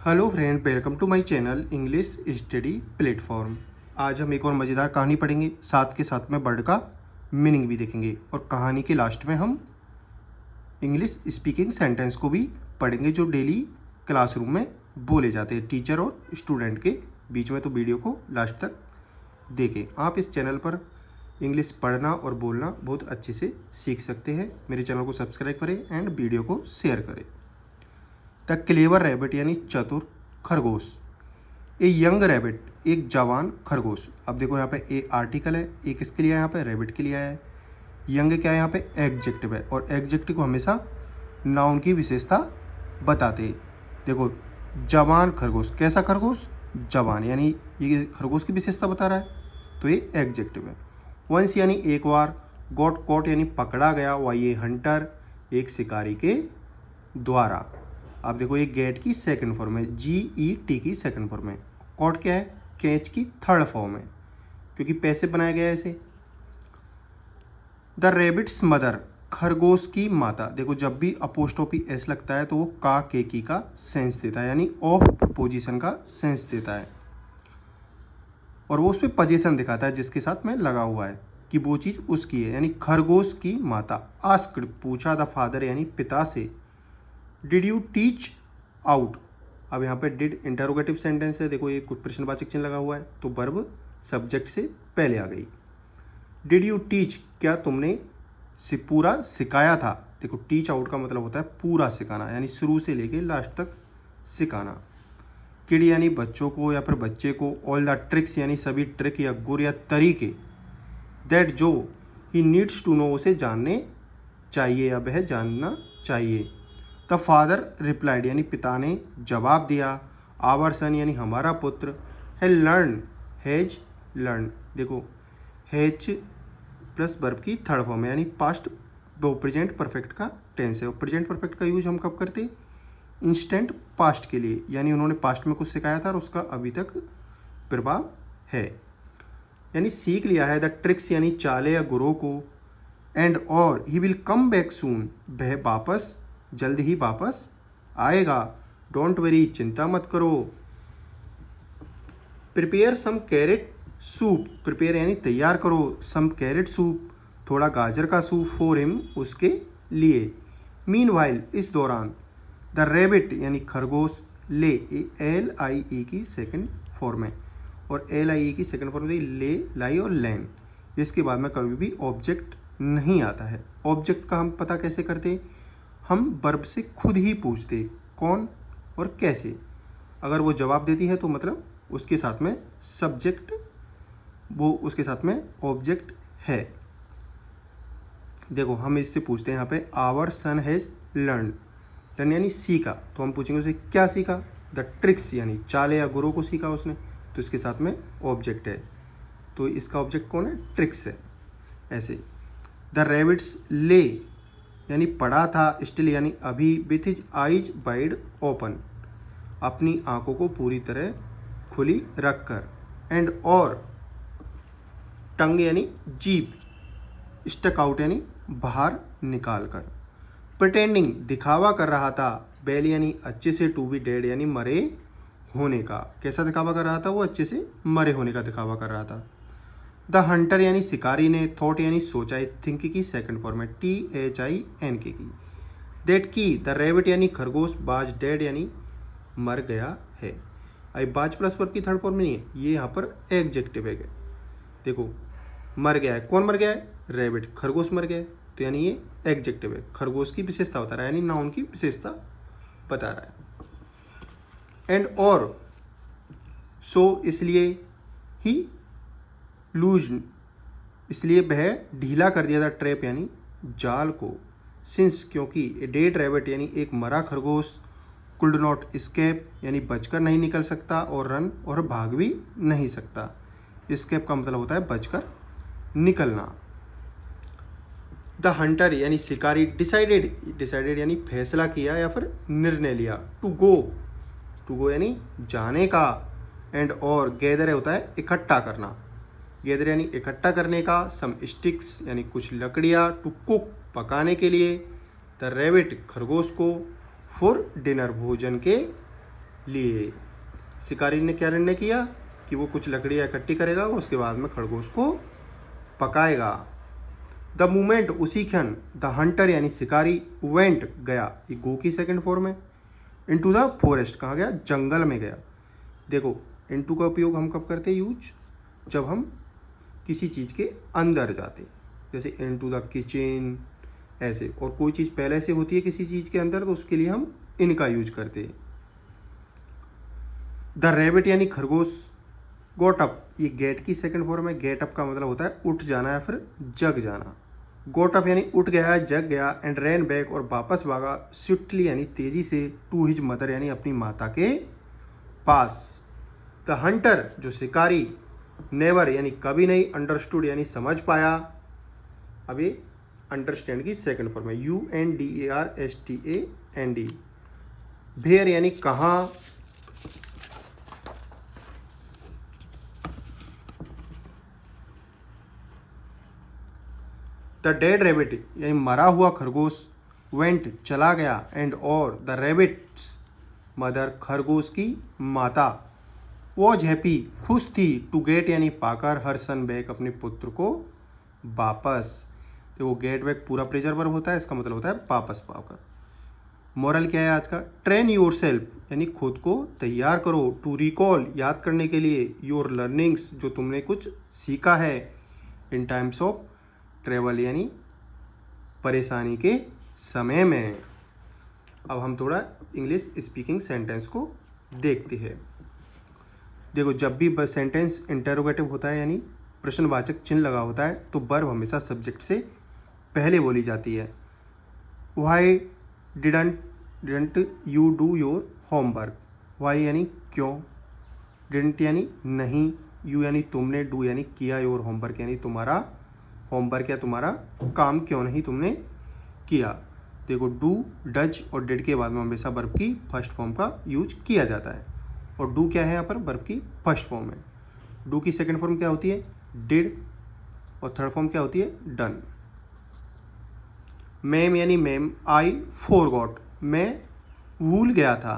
Hello friend, welcome to my channel English study platform. आज हम एक और मज़ेदार कहानी पढ़ेंगे, साथ के साथ में वर्ड का मीनिंग भी देखेंगे और कहानी के लास्ट में हम इंग्लिश स्पीकिंग सेंटेंस को भी पढ़ेंगे जो डेली क्लासरूम में बोले जाते हैं टीचर और स्टूडेंट के बीच में। तो वीडियो को लास्ट तक देखें। आप इस चैनल पर इंग्लिश पढ़ना और बोलना बहुत अच्छे से सीख सकते हैं। मेरे चैनल को सब्सक्राइब करें एंड वीडियो को शेयर करें। द क्लेवर रैबिट यानी चतुर खरगोश। ए यंग रैबिट, एक जवान खरगोश। अब देखो यहाँ पे ए आर्टिकल है, एक किसके लिए यहाँ पे रैबिट के लिए आया है। यंग क्या है यहाँ पे एडजेक्टिव है और एडजेक्टिव को हमेशा नाउन की विशेषता बताते हैं। देखो जवान खरगोश, कैसा खरगोश? जवान, यानी ये खरगोश की विशेषता बता रहा है तो ये एडजेक्टिव है। वंस यानी एक बार, गॉट कॉट यानी पकड़ा गया, वाई ए हंटर एक शिकारी के द्वारा। आप देखो ये गेट की सेकंड फॉर्म है, GET की सेकंड फॉर्म है। कॉट क्या है? कैच की थर्ड फॉर्म है क्योंकि पैसे बनाया गया है इसे। द रैबिट्स मदर, खरगोश की माता। देखो जब भी अपोस्ट्रोफी एस लगता है तो वो का के की का सेंस देता है, यानी ऑफ प्रपोजिशन का सेंस देता है और वो उसमें पोजीशन दिखाता है जिसके साथ में लगा हुआ है कि वो चीज़ उसकी है, यानी खरगोश की माता। आस्क्ड, पूछा, द फादर यानी पिता से। डिड यू टीच आउट, अब यहाँ पे डिड इंटरोगेटिव सेंटेंस है। देखो ये कुछ प्रश्नवाचक चिन्ह लगा हुआ है तो वर्ब सब्जेक्ट से पहले आ गई। डिड यू टीच, क्या तुमने पूरा सिखाया था। देखो टीच आउट का मतलब होता है पूरा सिखाना, यानी शुरू से लेके लास्ट तक सिखाना। किड यानी बच्चों को या फिर बच्चे को। ऑल द ट्रिक्स यानी सभी ट्रिक या गुर या तरीके। दैट जो ही नीड्स टू नो, उसे जानने चाहिए या वह जानना चाहिए। द फादर रिप्लाइड यानी पिता ने जवाब दिया। आवर सन यानी हमारा पुत्र। हैज लर्न, हैज लर्न, देखो हैज प्लस वर्ब की थर्ड फॉर्म है, यानी पास्ट वो प्रेजेंट परफेक्ट का टेंस है। और प्रेजेंट परफेक्ट का यूज हम कब करते? इंस्टेंट पास्ट के लिए, यानी उन्होंने पास्ट में कुछ सिखाया था और उसका अभी तक प्रभाव है, यानी सीख लिया है। द ट्रिक्स यानी चाले या गुरों को। एंड और he will come back soon, वह वापस जल्द ही वापस आएगा। डोंट वरी, चिंता मत करो। Prepare some carrot soup, prepare यानी तैयार करो, सम कैरेट सूप थोड़ा गाजर का सूप, फॉर हिम उसके लिए। मीनवाइल इस दौरान। द रैबिट यानी खरगोश, ले LIE की सेकंड फॉर्म है और LIE की सेकंड फॉर्म है ले, लाई और लैन। इसके बाद में कभी भी ऑब्जेक्ट नहीं आता है। ऑब्जेक्ट का हम पता कैसे करते? हम वर्ब से खुद ही पूछते कौन और कैसे। अगर वो जवाब देती है तो मतलब उसके साथ में सब्जेक्ट, वो उसके साथ में ऑब्जेक्ट है। देखो हम इससे पूछते हैं यहाँ पे our son has learn, learn यानी सीखा, तो हम पूछेंगे उसे क्या सीखा। द ट्रिक्स यानी चाले या गुरों को सीखा उसने, तो इसके साथ में ऑब्जेक्ट है, तो इसका ऑब्जेक्ट कौन है? ट्रिक्स है। ऐसे द रैबिट्स ले यानी पढ़ा था, स्टिल यानी अभी, with his eyes wide open, अपनी आंखों को पूरी तरह खुली रखकर। एंड और टंग यानी जीभ, स्टक आउट यानी बाहर निकाल कर। प्रिटेंडिंग दिखावा कर रहा था। बेल यानी अच्छे से, टू बी डेड यानी मरे होने का। कैसा दिखावा कर रहा था? वो अच्छे से मरे होने का दिखावा कर रहा था। द हंटर यानी शिकारी ने। थॉट यानी सोचा, थिंक की सेकंड फॉर्म है, THINK की। दैट की, द रैबिट यानी खरगोश, बाज डेड यानी मर गया है। अब बाज प्लस वर्ब की थर्ड फॉर्म नहीं है, ये यहाँ पर एडजेक्टिव है। देखो मर गया है, कौन मर गया है? रैबिट, खरगोश मर गया है, तो यानी ये एडजेक्टिव है, खरगोश की विशेषता बता रहा है, यानी नाउन की विशेषता बता रहा है। एंड और सो इसलिए, ही लूज इसलिए वह ढीला कर दिया था, ट्रैप यानी जाल को। सिंस क्योंकि, ए डेड रैबिट यानी एक मरा खरगोश, कुल्ड नॉट स्केप यानी बचकर नहीं निकल सकता, और रन और भाग भी नहीं सकता। स्केप का मतलब होता है बचकर निकलना। द हंटर यानी शिकारी, डिसाइडेड, डिसाइडेड यानी फैसला किया या फिर निर्णय लिया। टू गो यानी जाने का। एंड और गैदर होता है इकट्ठा करना, गैदर यानी इकट्ठा करने का। सम स्टिक्स यानी कुछ लकड़ियाँ। टू कुक पकाने के लिए। द रैबिट खरगोश को। फॉर डिनर भोजन के लिए। शिकारी ने क्या निर्णय किया कि वो कुछ लकड़ियाँ इकट्ठी करेगा, उसके बाद में खरगोश को पकाएगा। द मूमेंट, उसी क्षण, द हंटर यानी शिकारी, वेंट गया, ये गो की सेकंड फॉर्म है, इनटू द फॉरेस्ट, कहाँ गया, जंगल में गया। देखो इनटू का उपयोग हम कब करते हैं यूज, जब हम किसी चीज़ के अंदर जाते हैं, जैसे इनटू द किचन ऐसे, और कोई चीज़ पहले से होती है किसी चीज़ के अंदर तो उसके लिए हम इनका यूज करते हैं। द रैबिट यानी खरगोश, गोट अप, ये गेट की सेकंड फॉर्म है। गेट अप का मतलब होता है उठ जाना या फिर जग जाना। गोट अप यानी उठ गया, जग गया, एंड रैन बैक, और वापस भागा, स्विफ्टली यानी तेजी से, टू हिज मदर यानी अपनी माता के पास। द हंटर जो शिकारी, नेवर यानी कभी नहीं, अंडरस्टूड यानी समझ पाया। अब ये अंडरस्टैंड की सेकंड फॉर्म है, UNDERSTAND। भेर यानी कहाँ, द डेड रैबिट यानी मरा हुआ खरगोश, वेंट चला गया, एंड और द रैबिट्स मदर खरगोश की माता, वॉज हैप्पी खुश थी, टू गेट यानी पाकर, हर सन बैक अपने पुत्र को वापस। तो वो गेट बैक पूरा प्रेजर वर्ब होता है, इसका मतलब होता है वापस पाकर। मोरल क्या है आज का, ट्रेन योर सेल्फ यानी खुद को तैयार करो, टू रिकॉल याद करने के लिए, योर लर्निंग्स जो तुमने कुछ सीखा है, इन टाइम्स ऑफ ट्रेवल यानी परेशानी के समय में। अब हम थोड़ा इंग्लिश स्पीकिंग सेंटेंस को देखते हैं। देखो जब भी सेंटेंस इंटरोगेटिव होता है यानी प्रश्नवाचक चिन्ह लगा होता है तो वर्ब हमेशा सब्जेक्ट से पहले बोली जाती है। Why didn't you do your homework, why यानी क्यों, डिडंट यानी नहीं, यू यानी तुमने, डू यानी किया, योर होमवर्क यानी तुम्हारा होमवर्क या तुम्हारा काम क्यों नहीं तुमने किया। देखो डू, डज और डिड के बाद में हमेशा वर्ब की फर्स्ट फॉर्म का यूज किया जाता है, और डू क्या है यहाँ पर, वर्ब की फर्स्ट फॉर्म है। डू की सेकंड फॉर्म क्या होती है, डिड, और थर्ड फॉर्म क्या होती है, डन। मैम यानी मैम, आई फॉरगॉट, मैं भूल गया था,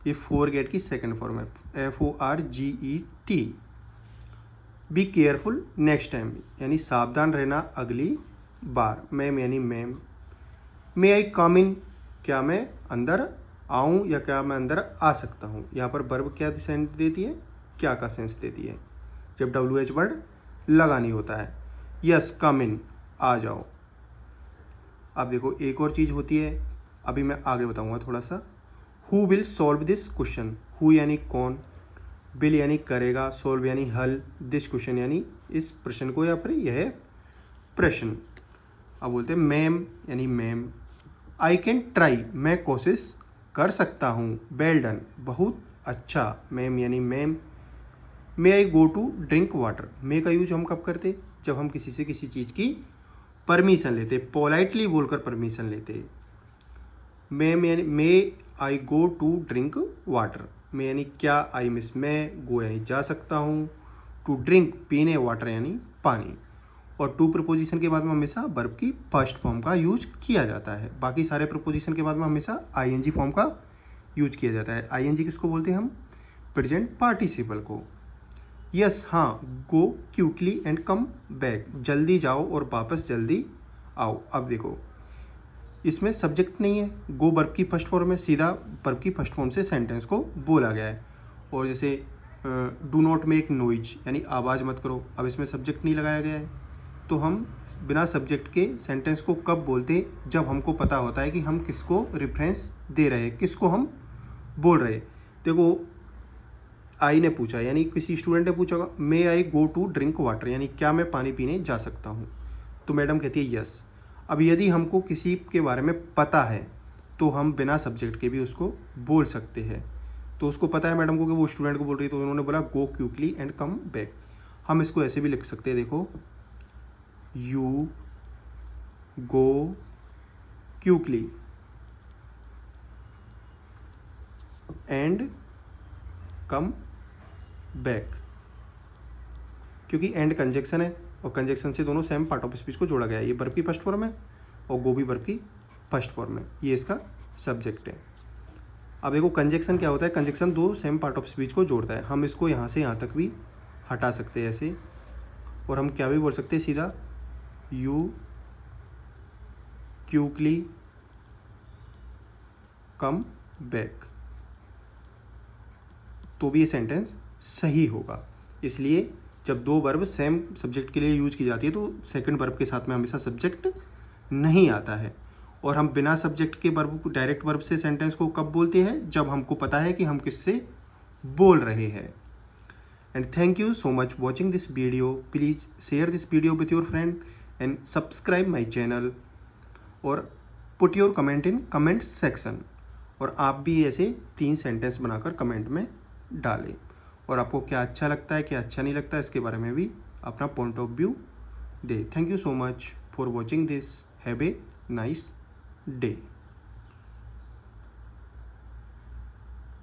ये फॉरगेट की सेकंड फॉर्म है, FORGET। Be careful next time यानी सावधान रहना अगली बार। मैम यानी मैम। मे आई कम इन, क्या मैं अंदर आऊँ या क्या मैं अंदर आ सकता हूँ। यहाँ पर वर्ब क्या सेंस देती है, क्या का सेंस देती है, जब WH वर्ड लगानी होता है। यस कम इन, आ जाओ। अब देखो एक और चीज़ होती है, अभी मैं आगे बताऊँगा थोड़ा सा। Who will solve this question, who यानी कौन, विल यानी करेगा, सॉल्व यानी हल, दिस क्वेश्चन यानी इस प्रश्न को या फिर यह प्रश्न। अब बोलते हैं मैम यानी मैम। आई कैन ट्राई, मैं कोशिश कर सकता हूँ, वेल डन, बहुत अच्छा, मैम यानी ma'am. May I go to drink water, may का यूज हम कब करते, जब हम किसी से किसी चीज़ की परमिशन लेते, पोलाइटली बोलकर परमिशन लेते। मैम यानी मे I go to drink water, में यानी क्या, आई मिस मैं, गो यानी जा सकता हूँ, टू ड्रिंक पीने, वाटर यानी पानी। और टू प्रपोजिशन के बाद में हमेशा वर्ब की फर्स्ट फॉर्म का यूज किया जाता है। बाकी सारे प्रपोजिशन के बाद में हमेशा ING फॉर्म का यूज किया जाता है। ING किसको बोलते हैं हम, प्रेजेंट पार्टिसिपल को। यस हाँ, go quickly and come back, जल्दी जाओ और वापस जल्दी आओ। अब देखो इसमें सब्जेक्ट नहीं है, गो वर्ब की फर्स्ट फॉर्म में, सीधा वर्ब की फर्स्ट फॉर्म से सेंटेंस को बोला गया है। और जैसे डू नॉट मेक नॉइज यानी आवाज़ मत करो, अब इसमें सब्जेक्ट नहीं लगाया गया है, तो हम बिना सब्जेक्ट के सेंटेंस को कब बोलते हैं, जब हमको पता होता है कि हम किसको रेफरेंस दे रहे हैं, किसको हम बोल रहे हैं। देखो आई ने पूछा यानी किसी स्टूडेंट ने पूछा होगा, मे I go to drink water यानी क्या मैं पानी पीने जा सकता हूँ, तो मैडम कहती है यस। अब यदि हमको किसी के बारे में पता है तो हम बिना सब्जेक्ट के भी उसको बोल सकते हैं। तो उसको पता है मैडम को कि वो स्टूडेंट को बोल रही है, तो उन्होंने बोला go quickly and come back. हम इसको ऐसे भी लिख सकते हैं, देखो you go quickly and come back, क्योंकि एंड कंजक्शन है और कंजक्शन से दोनों सेम पार्ट ऑफ स्पीच को जोड़ा गया है। ये वर्ब की फर्स्ट फॉर्म है और गो भी वर्ब की फर्स्ट फॉर्म है, ये इसका सब्जेक्ट है। अब देखो कंजक्शन क्या होता है, कंजक्शन दो सेम पार्ट ऑफ स्पीच को जोड़ता है। हम इसको यहाँ से यहाँ तक भी हटा सकते हैं ऐसे, और हम क्या भी बोल सकते हैं सीधा, यू क्यूकली कम बैक, तो भी ये सेंटेंस सही होगा। इसलिए जब दो वर्ब सेम सब्जेक्ट के लिए यूज की जाती है तो सेकंड वर्ब के साथ में हमेशा सब्जेक्ट नहीं आता है। और हम बिना सब्जेक्ट के वर्ब को, डायरेक्ट वर्ब से सेंटेंस को कब बोलते हैं, जब हमको पता है कि हम किससे बोल रहे हैं। And thank you so much watching this video. Please share this video with your friend and subscribe my channel, और put your comment in comment section. और आप भी ऐसे 3 सेंटेंस बनाकर कमेंट में डालें, और आपको क्या अच्छा लगता है क्या अच्छा नहीं लगता है इसके बारे में भी अपना point of view they. Thank you so much for watching this. Have a nice day.